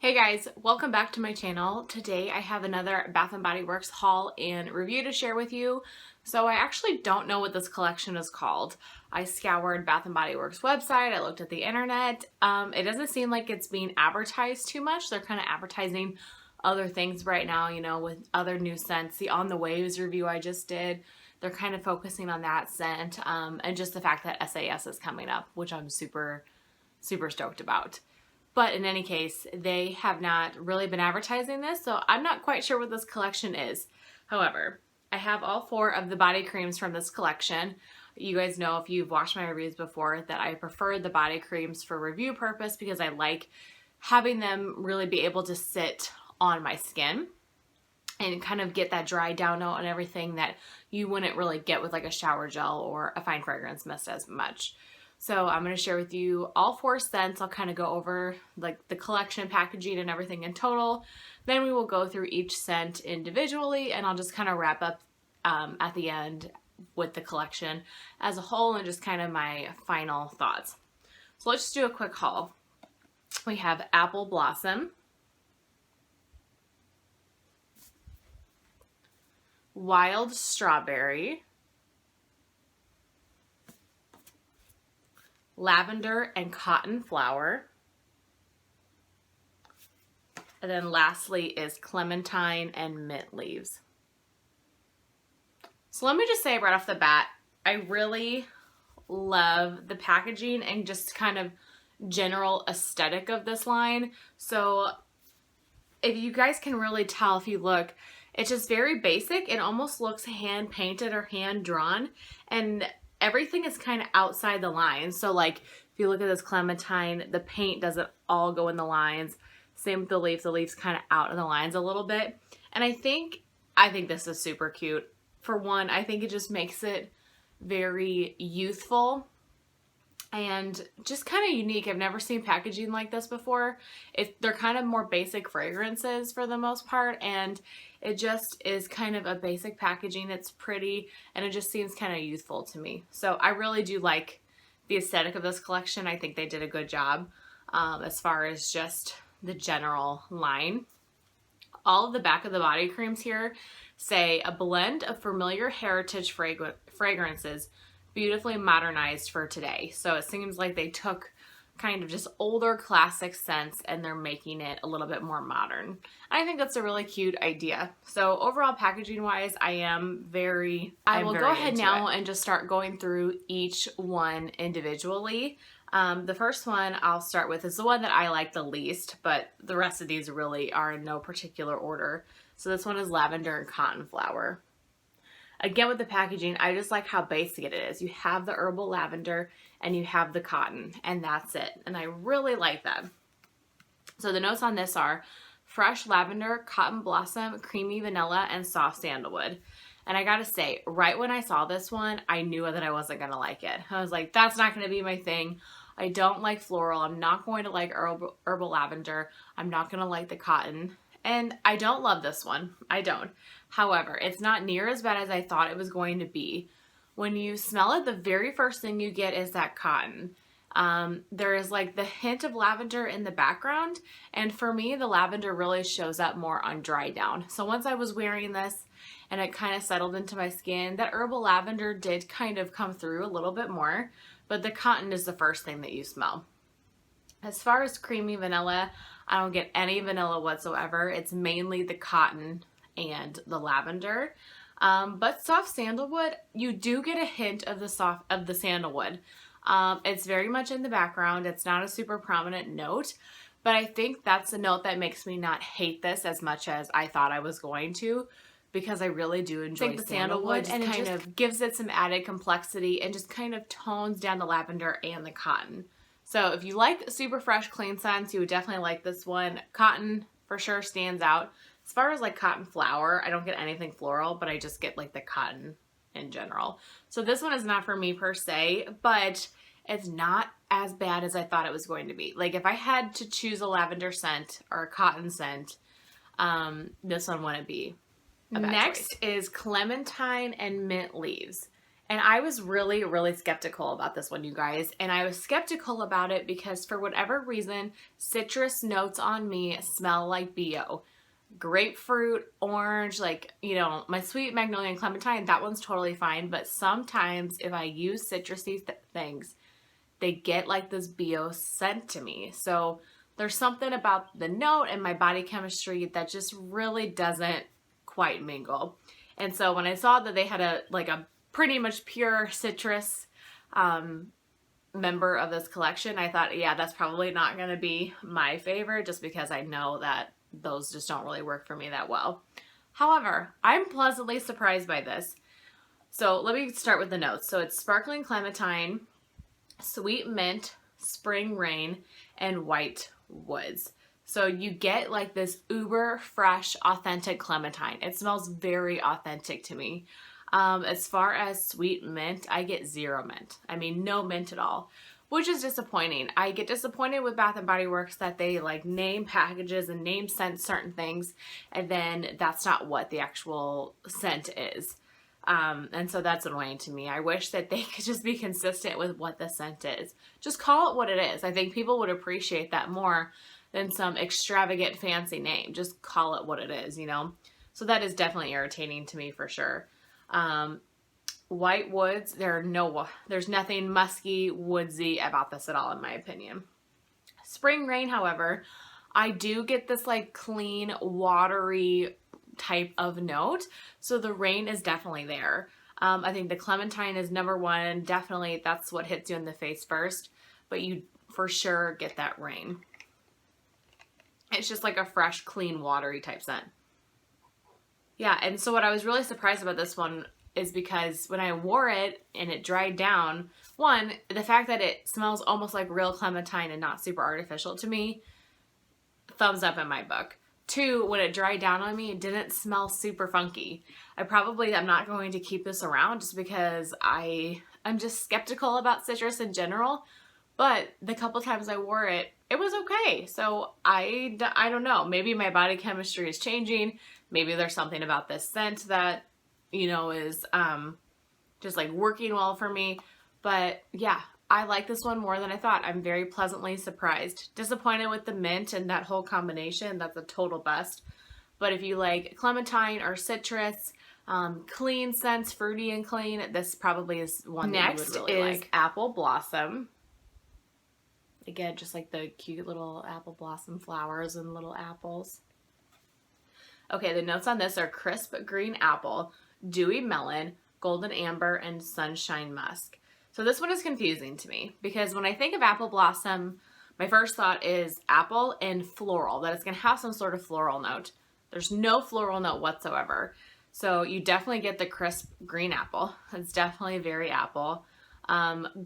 Hey guys, welcome back to my channel. Today I have another Bath & Body Works haul and review to share with you. So I actually don't know what this collection is called. I scoured Bath & Body Works website, I looked at the internet. It doesn't seem like it's being advertised too much. They're kind of advertising other things right now, you know, with other new scents. The On the Waves review I just did, they're kind of focusing on that scent and just the fact that SAS is coming up, which I'm super stoked about. But in any case, they have not really been advertising this, so I'm not quite sure what this collection is. However, I have all 4 of the body creams from this collection. You guys know, if you've watched my reviews before, that I prefer the body creams for review purpose because I like having them really be able to sit on my skin and kind of get that dry down note and everything that you wouldn't really get with like a shower gel or a fine fragrance mist as much. So I'm going to share with you all 4 scents. I'll kind of go over like the collection packaging and everything in total. Then we will go through each scent individually, and I'll just kind of wrap up at the end with the collection as a whole and just kind of my final thoughts. So let's just do a quick haul. We have Apple Blossom, Wild Strawberry, Lavender and Cotton Flower, and then lastly is Clementine and Mint Leaves. So let me just say right off the bat, I really love the packaging and just kind of general aesthetic of this line. So if you guys can really tell, if you look, it's just very basic. It almost looks hand painted or hand drawn, and everything is kind of outside the lines. So like if you look at this Clementine, the paint doesn't all go in the lines. Same with the leaves kind of out of the lines a little bit. And I think this is super cute. For one, I think it just makes it very youthful and just kind of unique. I've never seen packaging like this before. They're kind of more basic fragrances for the most part, and it just is kind of a basic packaging. It's pretty, and it just seems kind of youthful to me. So I really do like the aesthetic of this collection. I think they did a good job as far as just the general line. All of the back of the body creams here say a blend of familiar heritage fragrances beautifully modernized for today. So it seems like they took kind of just older classic scents and they're making it a little bit more modern. I think that's a really cute idea. So overall packaging wise, I will go ahead now and just start going through each one individually. The first one I'll start with is the one that I like the least, but the rest of these really are in no particular order. So this one is Lavender and Cotton Flower. Again, with the packaging, I just like how basic it is. You have the herbal lavender and you have the cotton, and that's it. And I really like that. So the notes on this are fresh lavender, cotton blossom, creamy vanilla, and soft sandalwood. And I gotta say, right when I saw this one, I knew that I wasn't gonna like it. I was like, that's not gonna be my thing. I don't like floral. I'm not going to like herbal lavender. I'm not gonna like the cotton. And I don't love this one. I don't. However, it's not near as bad as I thought it was going to be. When you smell it, the very first thing you get is that cotton. There is like the hint of lavender in the background, and for me, the lavender really shows up more on dry down. So once I was wearing this and it kind of settled into my skin, that herbal lavender did kind of come through a little bit more, but the cotton is the first thing that you smell. As far as creamy vanilla, I don't get any vanilla whatsoever. It's mainly the cotton and the lavender. But soft sandalwood, you do get a hint of the sandalwood. It's very much in the background. It's not a super prominent note, but I think that's the note that makes me not hate this as much as I thought I was going to, because I really do enjoy the sandalwood, and it kind of gives it some added complexity and just kind of tones down the lavender and the cotton. So if you like super fresh, clean scents, you would definitely like this one. Cotton for sure stands out. As far as like cotton flower, I don't get anything floral, but I just get like the cotton in general. So this one is not for me per se, but it's not as bad as I thought it was going to be. Like if I had to choose a lavender scent or a cotton scent, this one wouldn't be a bad choice. Next is Clementine and Mint Leaves. And I was really, really skeptical about this one, you guys. And I was skeptical about it because for whatever reason, citrus notes on me smell like BO. Grapefruit, orange, like, you know, my sweet magnolia and clementine, that one's totally fine. But sometimes if I use citrusy things, they get like this BO scent to me. So there's something about the note and my body chemistry that just really doesn't quite mingle. And so when I saw that they had a pretty much pure citrus member of this collection, I thought, yeah, that's probably not going to be my favorite, just because I know that those just don't really work for me that well. However, I'm pleasantly surprised by this. So let me start with the notes. So it's sparkling clementine, sweet mint, spring rain, and white woods. So you get like this uber fresh, authentic clementine. It smells very authentic to me. As far as sweet mint, I get zero mint. I mean, no mint at all, which is disappointing. I get disappointed with Bath & Body Works that they like name packages and name scent certain things, and then that's not what the actual scent is. And so that's annoying to me. I wish that they could just be consistent with what the scent is. Just call it what it is. I think people would appreciate that more than some extravagant fancy name. Just call it what it is, you know? So that is definitely irritating to me for sure. White woods, there's nothing musky, woodsy about this at all, in my opinion. Spring rain, however, I do get this like clean, watery type of note. So the rain is definitely there. I think the clementine is number one. Definitely that's what hits you in the face first, but you for sure get that rain. It's just like a fresh, clean, watery type scent. Yeah, and so what I was really surprised about this one is because when I wore it and it dried down, one, the fact that it smells almost like real clementine and not super artificial to me, thumbs up in my book. Two, when it dried down on me, it didn't smell super funky. I'm not going to keep this around just because I'm just skeptical about citrus in general. But the couple times I wore it, it was okay. So I don't know. Maybe my body chemistry is changing. Maybe there's something about this scent that, you know, is just like working well for me. But yeah, I like this one more than I thought. I'm very pleasantly surprised. Disappointed with the mint and that whole combination. That's a total bust. But if you like clementine or citrus, clean scents, fruity and clean, this probably is one that you would really like. Next is Apple Blossom. Again, just like the cute little apple blossom flowers and little apples. Okay, the notes on this are crisp green apple, dewy melon, golden amber, and sunshine musk. So this one is confusing to me because when I think of apple blossom, my first thought is apple and floral, that it's going to have some sort of floral note. There's no floral note whatsoever. So you definitely get the crisp green apple. It's definitely very apple.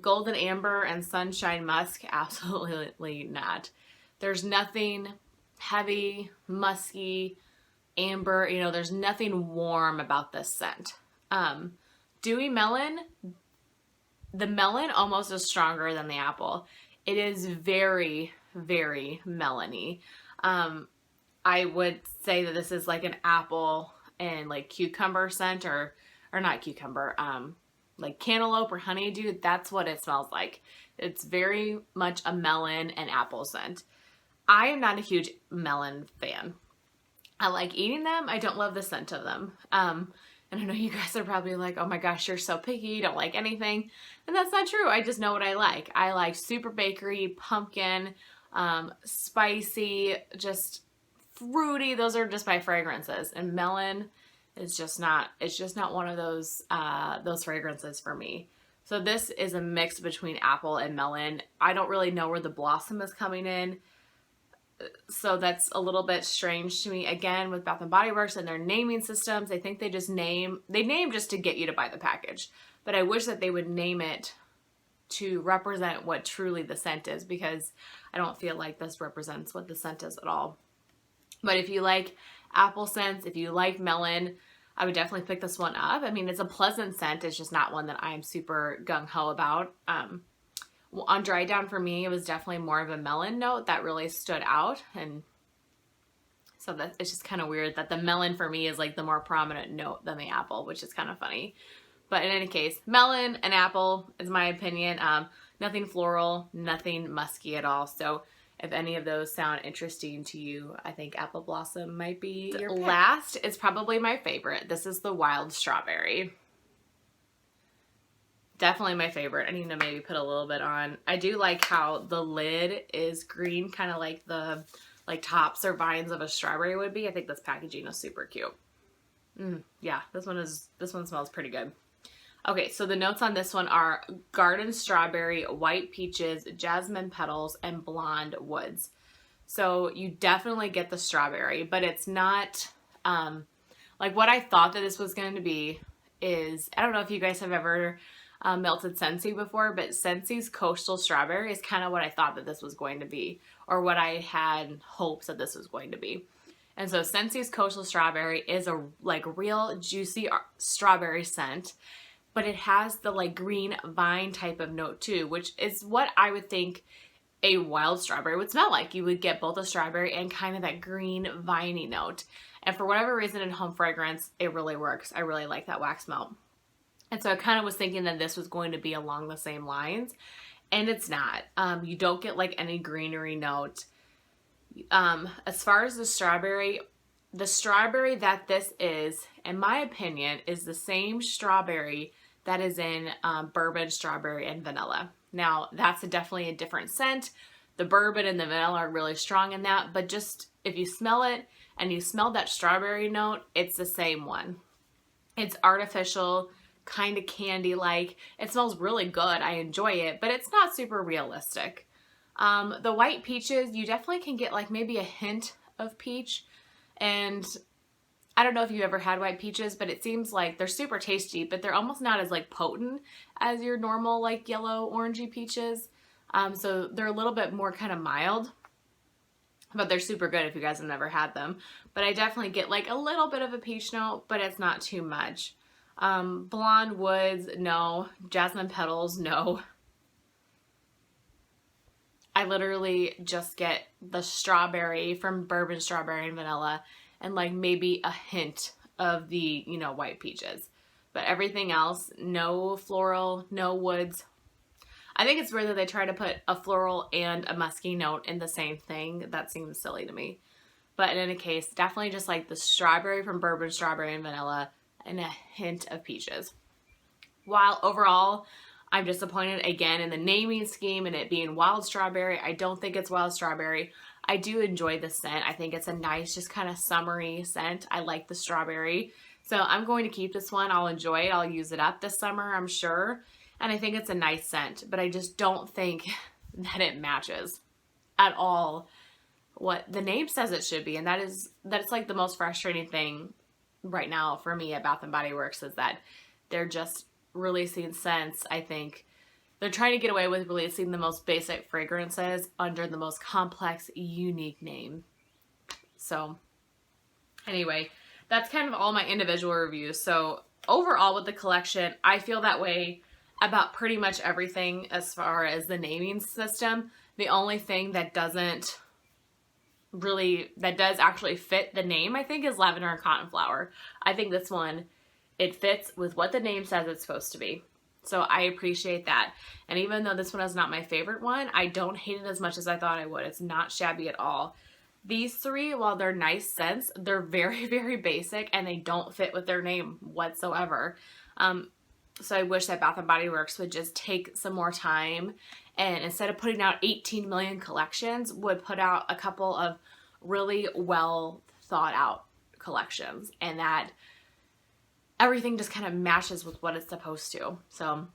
Golden amber and sunshine musk, absolutely not. There's nothing heavy, musky, amber, you know, there's nothing warm about this scent. Dewy melon, the melon almost is stronger than the apple. It is very, very melony. I would say that this is like an apple and like cucumber scent or not cucumber, like cantaloupe or honeydew. That's what it smells like. It's very much a melon and apple scent. I am not a huge melon fan. I like eating them. I don't love the scent of them. And I know you guys are probably like, oh my gosh, you're so picky. You don't like anything. And that's not true. I just know what I like. I like super bakery, pumpkin, spicy, just fruity. Those are just my fragrances. And melon is just not, it's just not one of those fragrances for me. So this is a mix between apple and melon. I don't really know where the blossom is coming in. So that's a little bit strange to me. Again, with Bath & Body Works and their naming systems, I think they name just to get you to buy the package. But I wish that they would name it to represent what truly the scent is, because I don't feel like this represents what the scent is at all. But if you like apple scents, if you like melon, I would definitely pick this one up. I mean, it's a pleasant scent. It's just not one that I'm super gung-ho about. On dry down for me, it was definitely more of a melon note that really stood out. And so that it's just kind of weird that the melon for me is like the more prominent note than the apple, which is kind of funny. But in any case, melon and apple is my opinion. Nothing floral, nothing musky at all. So if any of those sound interesting to you, I think apple blossom might be your pick. Last is probably my favorite. This is the wild strawberry. Definitely my favorite. I need to maybe put a little bit on. I do like how the lid is green, kind of like the tops or vines of a strawberry would be. I think this packaging is super cute. Yeah, this one smells pretty good. Okay, so the notes on this one are garden strawberry, white peaches, jasmine petals, and blonde woods. So you definitely get the strawberry, but it's not like what I thought that this was going to be is, I don't know if you guys have ever melted Scentsy before, but Scentsy's coastal strawberry is kind of what I thought that this was going to be, or what I had hopes that this was going to be. And so Scentsy's coastal strawberry is a real juicy strawberry scent, but it has the green vine type of note too, which is what I would think a wild strawberry would smell like. You would get both a strawberry and kind of that green viney note. And for whatever reason in home fragrance, it really works. I really like that wax melt. And so I kind of was thinking that this was going to be along the same lines, and it's not. You don't get any greenery note. As far as the strawberry that this is, in my opinion, is the same strawberry that is in bourbon, strawberry, and vanilla. Now, that's definitely a different scent. The bourbon and the vanilla are really strong in that, but just if you smell it and you smell that strawberry note, it's the same one. It's artificial, kind of candy-like. It smells really good. I enjoy it, but it's not super realistic. The white peaches, you definitely can get maybe a hint of peach, and I don't know if you ever had white peaches, but it seems like they're super tasty, but they're almost not as potent as your normal yellow orangey peaches. So they're a little bit more kind of mild, but they're super good if you guys have never had them. But I definitely get a little bit of a peach note, but it's not too much. Blonde woods, no. Jasmine petals, no. I literally just get the strawberry from bourbon, strawberry, and vanilla, and maybe a hint of the, white peaches. But everything else, no floral, no woods. I think it's weird that they try to put a floral and a musky note in the same thing. That seems silly to me. But in any case, definitely just the strawberry from bourbon, strawberry, and vanilla, and a hint of peaches. While overall, I'm disappointed again in the naming scheme and it being wild strawberry. I don't think it's wild strawberry. I do enjoy the scent. I think it's a nice, just kind of summery scent. I like the strawberry. So I'm going to keep this one. I'll enjoy it. I'll use it up this summer, I'm sure. And I think it's a nice scent, but I just don't think that it matches at all what the name says it should be. And that it's the most frustrating thing right now for me at Bath & Body Works is that they're just releasing scents. I think they're trying to get away with releasing the most basic fragrances under the most complex, unique name. So anyway, that's kind of all my individual reviews. So overall with the collection, I feel that way about pretty much everything as far as the naming system. The only thing that does actually fit the name, I think, is Lavender and Cotton Flower. I think this one, it fits with what the name says it's supposed to be. So I appreciate that. And even though this one is not my favorite one, I don't hate it as much as I thought I would. It's not shabby at all. These three, while they're nice scents, they're very, very basic and they don't fit with their name whatsoever. So I wish that Bath & Body Works would just take some more time and instead of putting out 18 million collections, would put out a couple of really well thought out collections and that everything just kind of matches with what it's supposed to. So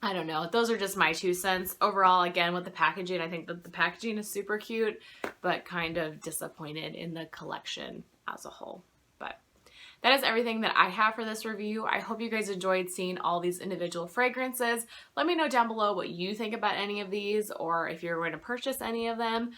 I don't know. Those are just my 2 cents. Overall, again, with the packaging, I think that the packaging is super cute, but kind of disappointed in the collection as a whole. But that is everything that I have for this review. I hope you guys enjoyed seeing all these individual fragrances. Let me know down below what you think about any of these or if you're going to purchase any of them.